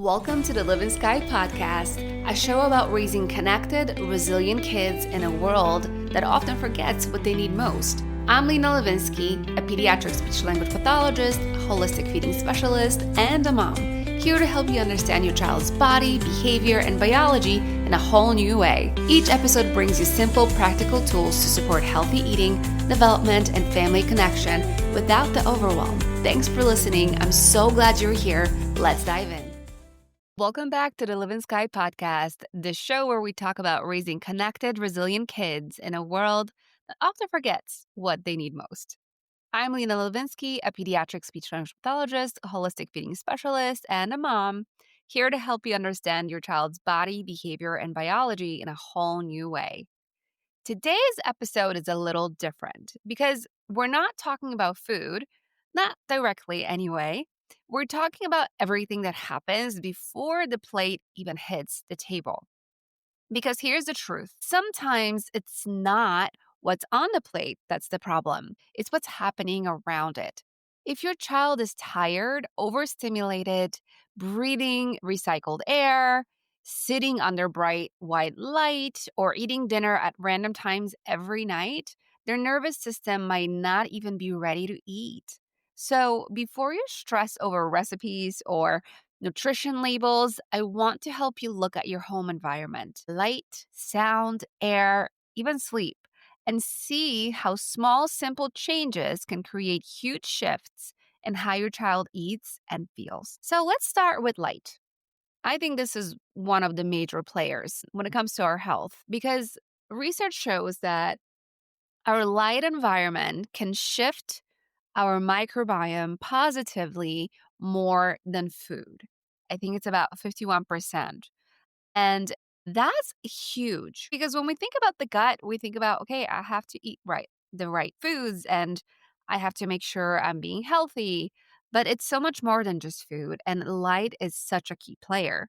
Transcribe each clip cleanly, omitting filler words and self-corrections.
Welcome to the Livin'Sky podcast, a show about raising connected, resilient kids in a world that often forgets what they need most. I'm Lena Livin'Sky, a pediatric speech-language pathologist, holistic feeding specialist, and a mom, here to help you understand your child's body, behavior, and biology in a whole new way. Each episode brings you simple, practical tools to support healthy eating, development, and family connection without the overwhelm. Thanks for listening. I'm so glad you're here. Let's dive in. Welcome back to the Livin'Sky podcast, the show where we talk about raising connected, resilient kids in a world that often forgets what they need most. I'm Lena Livin'Sky, a pediatric speech-language pathologist, a holistic feeding specialist, and a mom, here to help you understand your child's body, behavior, and biology in a whole new way. Today's episode is a little different because we're not talking about food, not directly anyway. We're talking about everything that happens before the plate even hits the table. Because here's the truth. Sometimes it's not what's on the plate that's the problem. It's what's happening around it. If your child is tired, overstimulated, breathing recycled air, sitting under bright white light, or eating dinner at random times every night, their nervous system might not even be ready to eat. So before you stress over recipes or nutrition labels, I want to help you look at your home environment, light, sound, air, even sleep, and see how small, simple changes can create huge shifts in how your child eats and feels. So let's start with light. I think this is one of the major players when it comes to our health because research shows that our light environment can shift our microbiome positively more than food. I think it's about 51%. And that's huge because when we think about the gut, we think about, okay, I have to eat the right foods and I have to make sure I'm being healthy. But it's so much more than just food, and light is such a key player.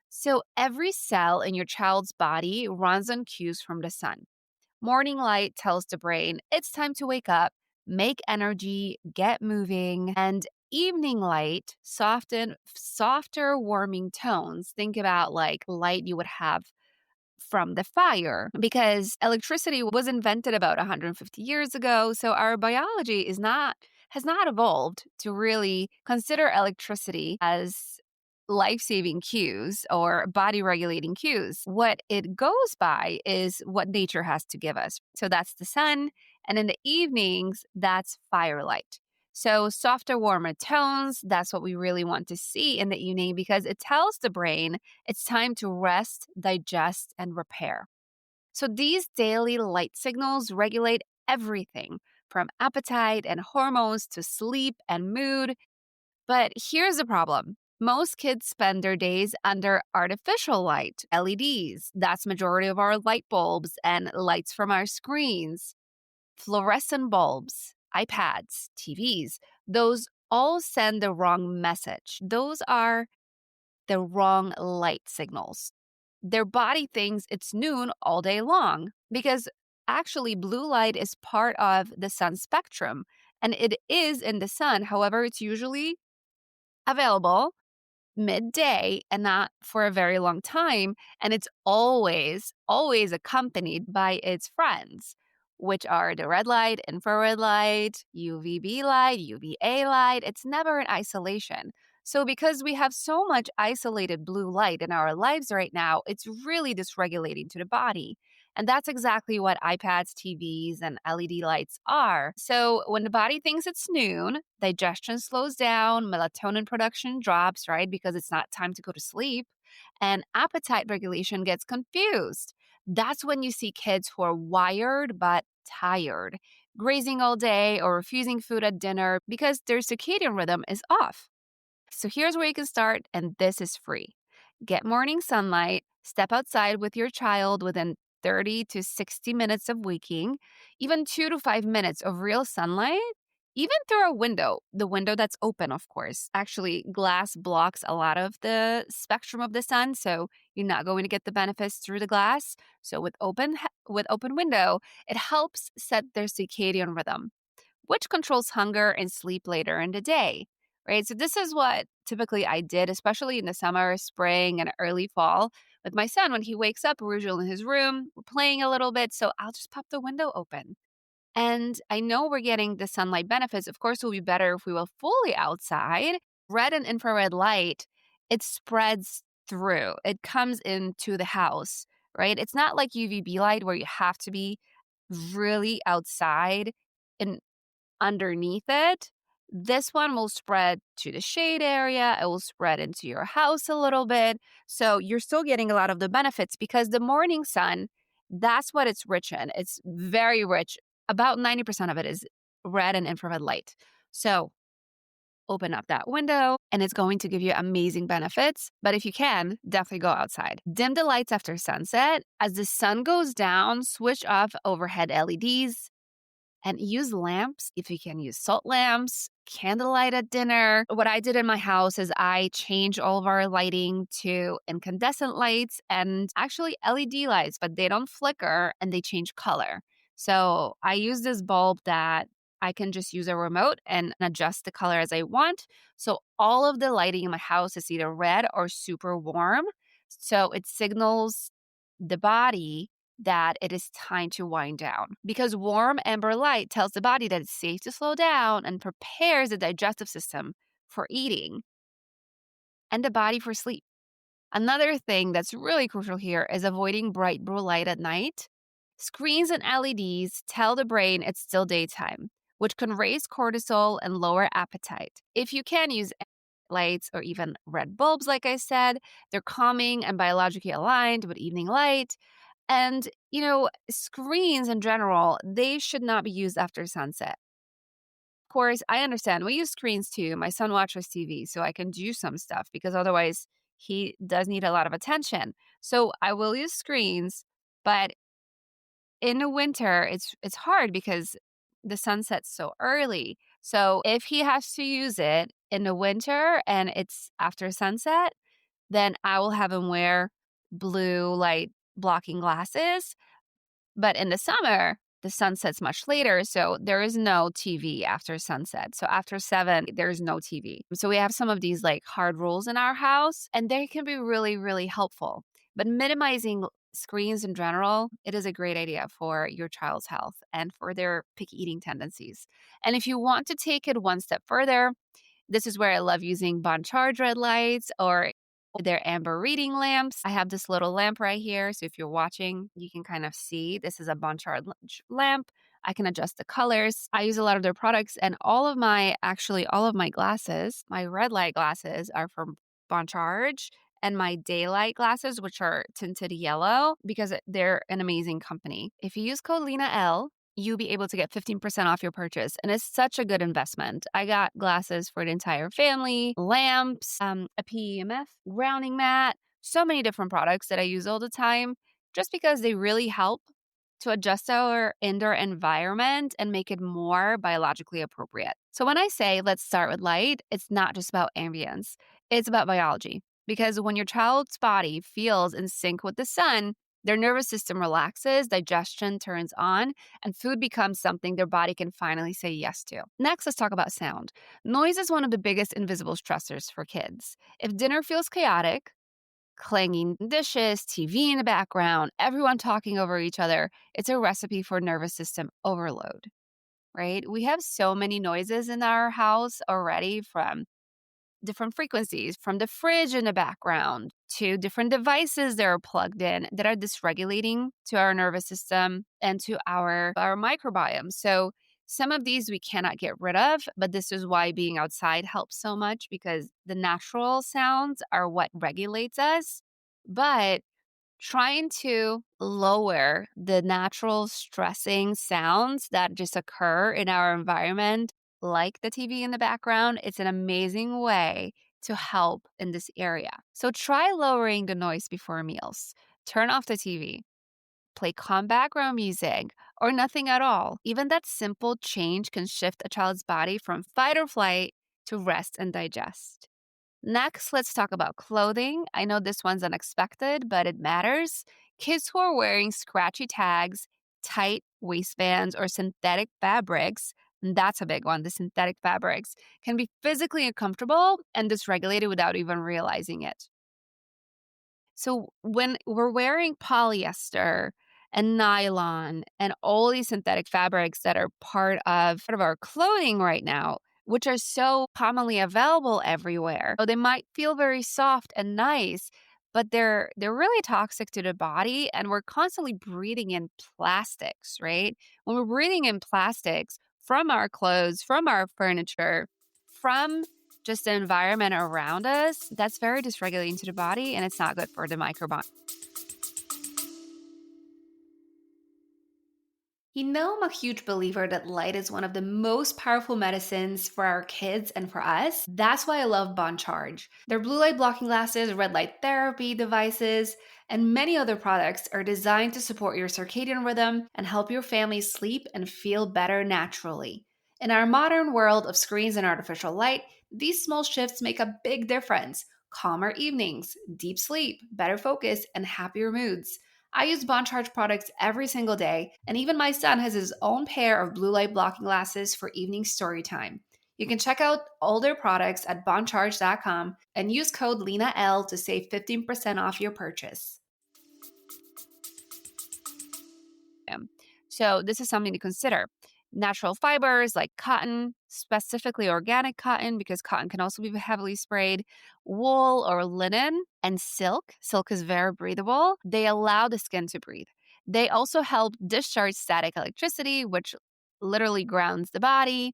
So every cell in your child's body runs on cues from the sun. Morning light tells the brain it's time to wake up, make energy, get moving, and evening light, softer warming tones. Think about like light you would have from the fire because electricity was invented about 150 years ago. So our biology has not evolved to really consider electricity as life-saving cues or body regulating cues. What it goes by is what nature has to give us. So that's the sun. And in the evenings, that's firelight. So softer, warmer tones, that's what we really want to see in the evening because it tells the brain it's time to rest, digest, and repair. So these daily light signals regulate everything from appetite and hormones to sleep and mood. But here's the problem. Most kids spend their days under artificial light, LEDs. That's majority of our light bulbs and lights from our screens. Fluorescent bulbs, iPads, TVs, those all send the wrong message. Those are the wrong light signals. Their body thinks it's noon all day long because actually blue light is part of the sun spectrum and it is in the sun. However, it's usually available midday and not for a very long time. And it's always accompanied by its friends, which are the red light, infrared light, UVB light, UVA light. It's never in isolation. So because we have so much isolated blue light in our lives right now, it's really dysregulating to the body. And that's exactly what iPads, TVs, and LED lights are. So when the body thinks it's noon, digestion slows down, melatonin production drops, right? Because it's not time to go to sleep, and appetite regulation gets confused. That's when you see kids who are wired but tired, grazing all day or refusing food at dinner because their circadian rhythm is off. So here's where you can start, and this is free. Get morning sunlight, step outside with your child within 30 to 60 minutes of waking, even 2 to 5 minutes of real sunlight, even through a window, the window that's open, of course. Actually, glass blocks a lot of the spectrum of the sun, so you're not going to get the benefits through the glass. So with open window, it helps set their circadian rhythm, which controls hunger and sleep later in the day. right? So this is what typically I did, especially in the summer, spring, and early fall with my son. When he wakes up, we're usually in his room, we're playing a little bit. So I'll just pop the window open. And I know we're getting the sunlight benefits. Of course, it will be better if we were fully outside. Red and infrared light, it spreads through, it comes into the house, right? It's not like UVB light where you have to be really outside and underneath it. This one will spread to the shade area. It will spread into your house a little bit. So you're still getting a lot of the benefits because the morning sun, that's what it's rich in. It's very rich. About 90% of it is red and infrared light. So open up that window and it's going to give you amazing benefits. But if you can, definitely go outside. Dim the lights after sunset. As the sun goes down, switch off overhead LEDs and use lamps if you can use salt lamps, candlelight at dinner. What I did in my house is I changed all of our lighting to incandescent lights and actually LED lights, but they don't flicker and they change color. So I use this bulb that I can just use a remote and adjust the color as I want. So all of the lighting in my house is either red or super warm. So it signals the body that it is time to wind down because warm amber light tells the body that it's safe to slow down and prepares the digestive system for eating and the body for sleep. Another thing that's really crucial here is avoiding bright blue light at night. Screens and LEDs tell the brain it's still daytime, which can raise cortisol and lower appetite. If you can use lights or even red bulbs, like I said, they're calming and biologically aligned with evening light. And, screens in general, they should not be used after sunset. Of course, I understand. We use screens too. My son watches TV, so I can do some stuff because otherwise he does need a lot of attention. So I will use screens, but in the winter, it's hard because the sun sets so early. So if he has to use it in the winter and it's after sunset, then I will have him wear blue light blocking glasses. But in the summer, the sun sets much later, so there is no TV after sunset. So after 7, there's no TV. So we have some of these like hard rules in our house, and they can be really, really helpful. But minimizing screens in general, it is a great idea for your child's health and for their picky eating tendencies. And if you want to take it one step further, this is where I love using Boncharge red lights or their amber reading lamps. I have this little lamp right here. So if you're watching, you can kind of see this is a Boncharge lamp. I can adjust the colors. I use a lot of their products and all of my glasses, my red light glasses are from Boncharge and my daylight glasses, which are tinted yellow because they're an amazing company. If you use code LENAL, you'll be able to get 15% off your purchase. And it's such a good investment. I got glasses for the entire family, lamps, a PEMF, grounding mat, so many different products that I use all the time just because they really help to adjust our indoor environment and make it more biologically appropriate. So when I say let's start with light, it's not just about ambience. It's about biology. Because when your child's body feels in sync with the sun, their nervous system relaxes, digestion turns on, and food becomes something their body can finally say yes to. Next, let's talk about sound. Noise is one of the biggest invisible stressors for kids. If dinner feels chaotic, clanging dishes, TV in the background, everyone talking over each other, it's a recipe for nervous system overload, right? We have so many noises in our house already from different frequencies, from the fridge in the background to different devices that are plugged in that are dysregulating to our nervous system and to our microbiome. So some of these we cannot get rid of, but this is why being outside helps so much because the natural sounds are what regulates us. But trying to lower the natural stressing sounds that just occur in our environment, like the TV in the background, it's an amazing way to help in this area. So try lowering the noise before meals. Turn off the TV. Play calm background music or nothing at all. Even that simple change can shift a child's body from fight or flight to rest and digest. Next, let's talk about clothing. I know this one's unexpected, but it matters. Kids who are wearing scratchy tags, tight waistbands, or synthetic fabrics, And that's a big one. The synthetic fabrics can be physically uncomfortable and dysregulated without even realizing it. So when we're wearing polyester and nylon and all these synthetic fabrics that are part of our clothing right now, which are so commonly available everywhere, so they might feel very soft and nice, but they're really toxic to the body, and we're constantly breathing in plastics, right? When we're breathing in plastics from our clothes, from our furniture, from just the environment around us, that's very dysregulating to the body, and it's not good for the microbiome. I'm a huge believer that light is one of the most powerful medicines for our kids and for us. That's why I love Bon Charge. Their blue light blocking glasses, red light therapy devices, and many other products are designed to support your circadian rhythm and help your family sleep and feel better naturally. In our modern world of screens and artificial light, these small shifts make a big difference. Calmer evenings, deep sleep, better focus, and happier moods. I use Bon Charge products every single day, and even my son has his own pair of blue light blocking glasses for evening story time. You can check out all their products at boncharge.com and use code LENAL to save 15% off your purchase. So this is something to consider. Natural fibers like cotton, specifically organic cotton, because cotton can also be heavily sprayed, wool or linen, and silk. Silk is very breathable. They allow the skin to breathe. They also help discharge static electricity, which literally grounds the body.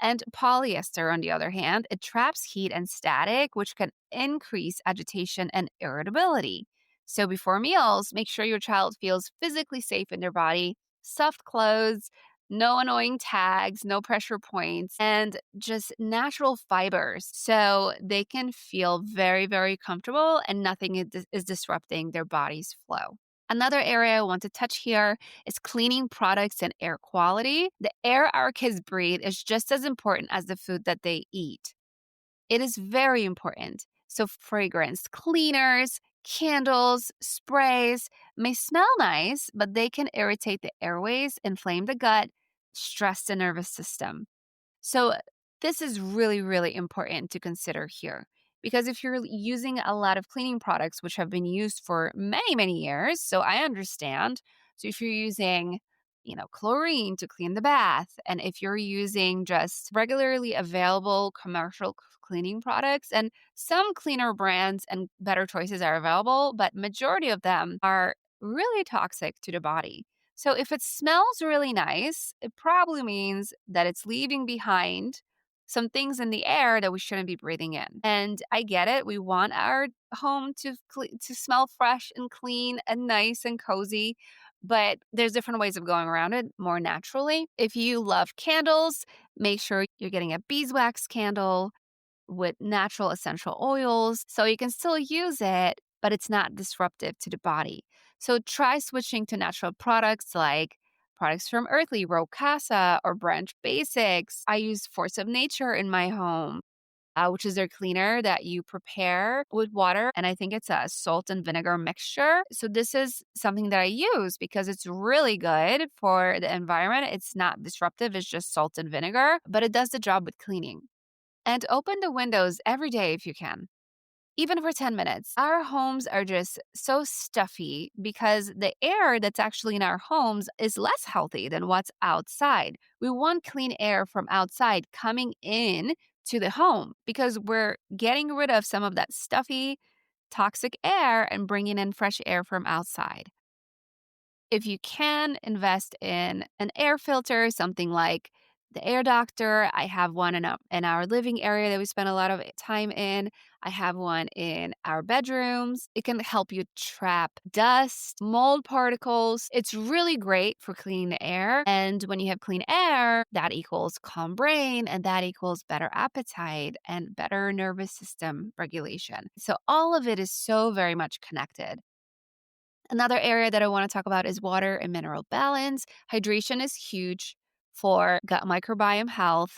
And polyester, on the other hand, it traps heat and static, which can increase agitation and irritability. So before meals, make sure your child feels physically safe in their body. Soft clothes, no annoying tags, no pressure points, and just natural fibers so they can feel very, very comfortable and nothing is disrupting their body's flow. Another area I want to touch here is cleaning products and air quality. The air our kids breathe is just as important as the food that they eat. It is very important. So, fragrance cleaners, candles, sprays may smell nice, but they can irritate the airways, inflame the gut, stress the nervous system. So, this is really, really important to consider here. Because if you're using a lot of cleaning products, which have been used for many, many years, so I understand. So, if you're using, chlorine to clean the bath, and if you're using just regularly available commercial cleaning products, and some cleaner brands and better choices are available, but majority of them are really toxic to the body. So if it smells really nice, it probably means that it's leaving behind some things in the air that we shouldn't be breathing in. And I get it. We want our home to smell fresh and clean and nice and cozy, but there's different ways of going around it more naturally. If you love candles, make sure you're getting a beeswax candle with natural essential oils so you can still use it, but it's not disruptive to the body. So try switching to natural products like products from Earthly, Row Casa, or Branch Basics. I use Force of Nature in my home, which is their cleaner that you prepare with water. And I think it's a salt and vinegar mixture. So this is something that I use because it's really good for the environment. It's not disruptive. It's just salt and vinegar, but it does the job with cleaning. And open the windows every day if you can, even for 10 minutes. Our homes are just so stuffy because the air that's actually in our homes is less healthy than what's outside. We want clean air from outside coming in to the home because we're getting rid of some of that stuffy, toxic air and bringing in fresh air from outside. If you can invest in an air filter, something like the Air Doctor, I have one in our living area that we spend a lot of time in. I have one in our bedrooms. It can help you trap dust, mold particles. It's really great for cleaning the air. And when you have clean air, that equals calm brain, and that equals better appetite and better nervous system regulation. So all of it is so very much connected. Another area that I want to talk about is water and mineral balance. Hydration is huge for gut microbiome health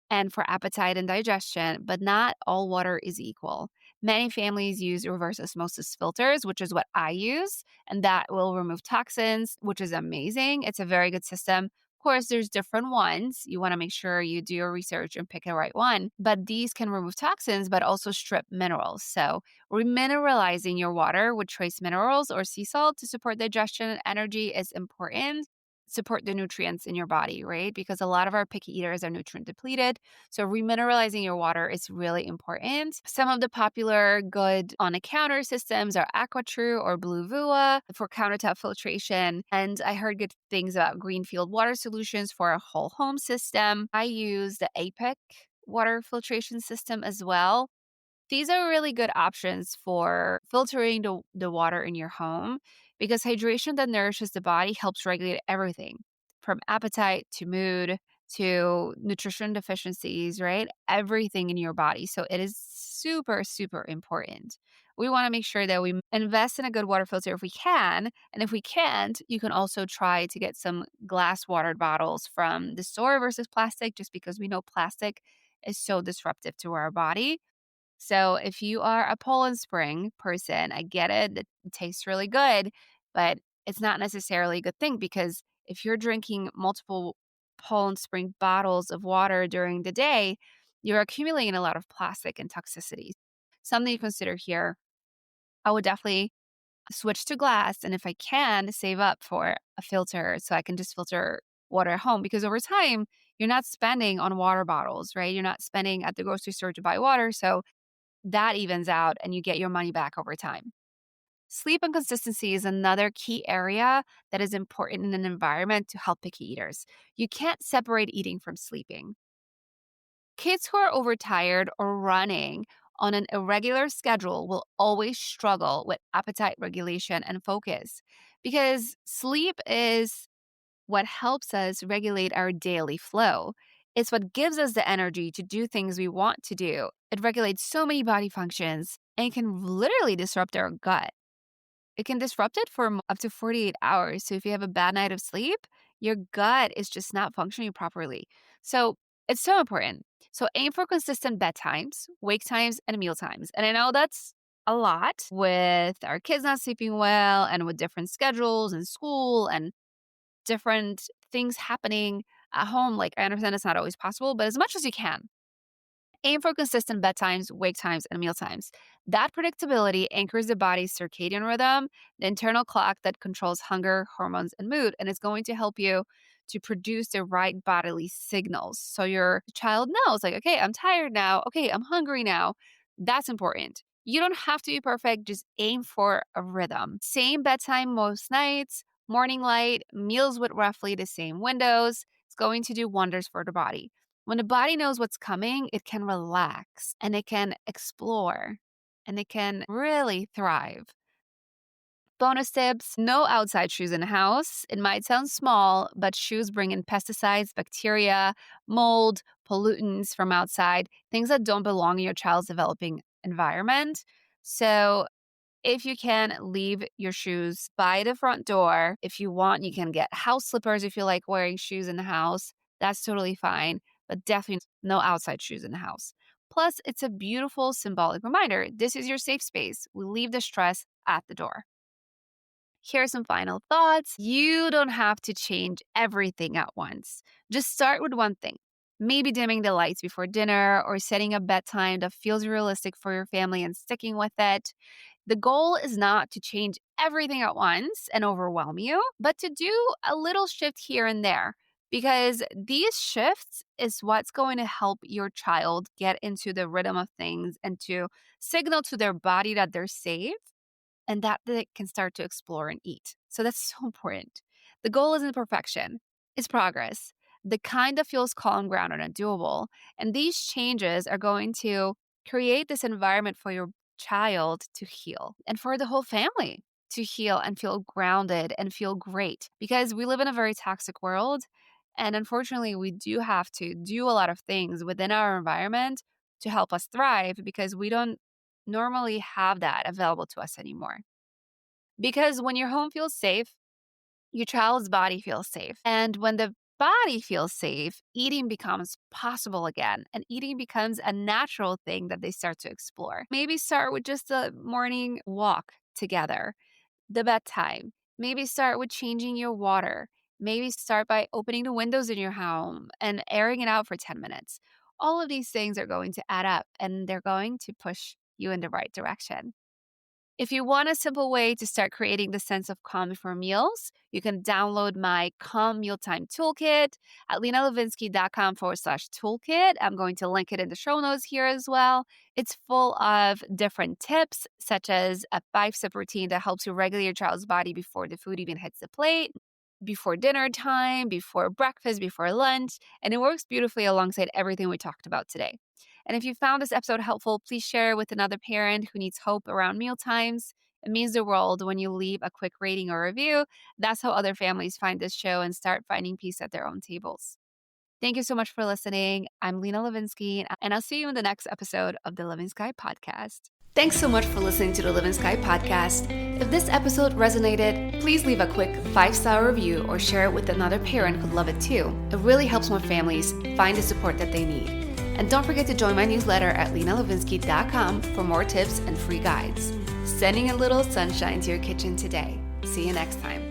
and for appetite and digestion, but not all water is equal. Many families use reverse osmosis filters, which is what I use, and that will remove toxins, which is amazing. It's a very good system. Of course, there's different ones. You want to make sure you do your research and pick the right one. But these can remove toxins, but also strip minerals. So remineralizing your water with trace minerals or sea salt to support digestion and energy is important. Support the nutrients in your body, right? Because a lot of our picky eaters are nutrient depleted. So remineralizing your water is really important. Some of the popular good on-the-counter systems are AquaTrue or Blue Vua for countertop filtration. And I heard good things about Greenfield water solutions for a whole home system. I use the APIC water filtration system as well. These are really good options for filtering the water in your home because hydration that nourishes the body helps regulate everything from appetite to mood to nutrition deficiencies, right? Everything in your body. So it is super, super important. We want to make sure that we invest in a good water filter if we can. And if we can't, you can also try to get some glass watered bottles from the store versus plastic, just because we know plastic is so disruptive to our body. So if you are a Poland Spring person, I get it. It tastes really good, but it's not necessarily a good thing because if you're drinking multiple Poland Spring bottles of water during the day, you're accumulating a lot of plastic and toxicity. Something to consider here. I would definitely switch to glass. And if I can, save up for a filter so I can just filter water at home because over time, you're not spending on water bottles, right? You're not spending at the grocery store to buy water. So that evens out and you get your money back over time. Sleep and consistency is another key area that is important in an environment to help picky eaters. You can't separate eating from sleeping. Kids who are overtired or running on an irregular schedule will always struggle with appetite regulation and focus because sleep is what helps us regulate our daily flow. It's what gives us the energy to do things we want to do. It regulates so many body functions and can literally disrupt our gut. It can disrupt it for up to 48 hours. So if you have a bad night of sleep, your gut is just not functioning properly. So it's so important. So aim for consistent bedtimes, wake times, and meal times. And I know that's a lot with our kids not sleeping well and with different schedules and school and different things happening at home. Like, I understand it's not always possible, but as much as you can, aim for consistent bedtimes, wake times, and meal times. That predictability anchors the body's circadian rhythm, the internal clock that controls hunger, hormones, and mood, and it's going to help you to produce the right bodily signals. So your child knows, like, okay, I'm tired now. Okay, I'm hungry now. That's important. You don't have to be perfect, just aim for a rhythm. Same bedtime most nights, morning light, meals with roughly the same windows. It's going to do wonders for the body. When the body knows what's coming, it can relax and it can explore and it can really thrive. Bonus tips, no outside shoes in the house. It might sound small, but shoes bring in pesticides, bacteria, mold, pollutants from outside, things that don't belong in your child's developing environment. So if you can, leave your shoes by the front door. If you want, you can get house slippers if you like wearing shoes in the house. That's totally fine, but definitely no outside shoes in the house. Plus, it's a beautiful symbolic reminder. This is your safe space. We leave the stress at the door. Here are some final thoughts. You don't have to change everything at once. Just start with one thing. Maybe dimming the lights before dinner or setting a bedtime that feels realistic for your family and sticking with it. The goal is not to change everything at once and overwhelm you, but to do a little shift here and there because these shifts is what's going to help your child get into the rhythm of things and to signal to their body that they're safe and that they can start to explore and eat. So that's so important. The goal isn't perfection, it's progress. The kind that feels calm, grounded, and doable. And these changes are going to create this environment for your child to heal and for the whole family to heal and feel grounded and feel great because we live in a very toxic world. And unfortunately, we do have to do a lot of things within our environment to help us thrive because we don't normally have that available to us anymore. Because when your home feels safe, your child's body feels safe. And when the body feels safe, eating becomes possible again. And eating becomes a natural thing that they start to explore. Maybe start with just a morning walk together, the bedtime. Maybe start with changing your water. Maybe start by opening the windows in your home and airing it out for 10 minutes. All of these things are going to add up and they're going to push you in the right direction. If you want a simple way to start creating the sense of calm before meals, you can download my Calm Mealtime Toolkit at lenalevinsky.com/toolkit. I'm going to link it in the show notes here as well. It's full of different tips, such as a 5-step routine that helps you regulate your child's body before the food even hits the plate, before dinner time, before breakfast, before lunch, and it works beautifully alongside everything we talked about today. And if you found this episode helpful, please share it with another parent who needs hope around meal times. It means the world when you leave a quick rating or review. That's how other families find this show and start finding peace at their own tables. Thank you so much for listening. I'm Lena Livin'Sky, and I'll see you in the next episode of the Livin'Sky podcast. Thanks so much for listening to the Livin'Sky podcast. If this episode resonated, please leave a quick 5-star review or share it with another parent who'd love it too. It really helps more families find the support that they need. And don't forget to join my newsletter at lenalevinsky.com for more tips and free guides. Sending a little sunshine to your kitchen today. See you next time.